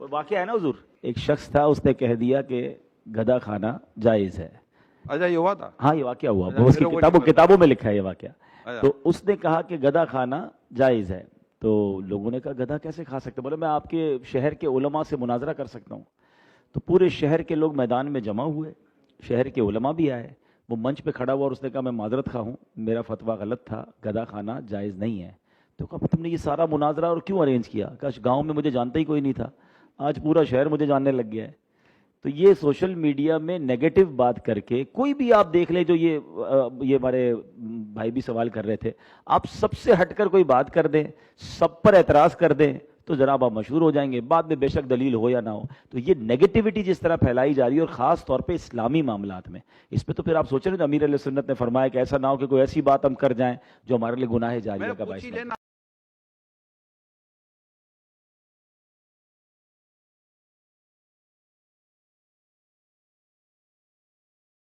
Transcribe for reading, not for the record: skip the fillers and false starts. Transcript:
واقعہ ہے نا حضور, ایک شخص تھا, اس نے کہہ دیا کہ گدھا کھانا جائز ہے. اچھا یہ ہوا تھا؟ ہاں یہ واقعہ ہوا, وہ اس کی کتابوں میں لکھا ہے یہ واقعہ. اچھا. تو اس نے کہا کہ گدھا کھانا جائز ہے. تو لوگوں نے کہا گدھا کیسے کھا سکتے؟ بولے میں آپ کے شہر کے علماء سے مناظرہ کر سکتا ہوں. تو پورے شہر کے لوگ میدان میں جمع ہوئے, شہر کے علماء بھی آئے. وہ منچ پہ کھڑا ہوا اور اس نے کہا میں معذرت خواہ ہوں, میرا فتویٰ غلط تھا, گدھا کھانا جائز نہیں ہے. تو کہا تم نے یہ سارا مناظرہ اور کیوں ارینج کیا؟ کاش گاؤں میں مجھے جانتا ہی کوئی نہیں تھا, آج پورا شہر مجھے جاننے لگ گیا ہے. تو یہ سوشل میڈیا میں نیگیٹو بات کر کے کوئی بھی آپ دیکھ لیں, جو یہ ہمارے بھائی بھی سوال کر رہے تھے, آپ سب سے ہٹ کر کوئی بات کر دیں, سب پر اعتراض کر دیں, تو جناب آپ مشہور ہو جائیں گے, بعد میں بے شک دلیل ہو یا نہ ہو. تو یہ نیگیٹیوٹی جس طرح پھیلائی جا رہی ہے, اور خاص طور پہ اسلامی معاملات میں, اس پہ تو پھر آپ سوچ رہے ہیں امیر علیہ سنت نے فرمایا کہ ایسا نہ ہو کہ کوئی ایسی بات ہم کر جائیں جو ہمارے لیے گناہ جاریہ کا باعث بنے.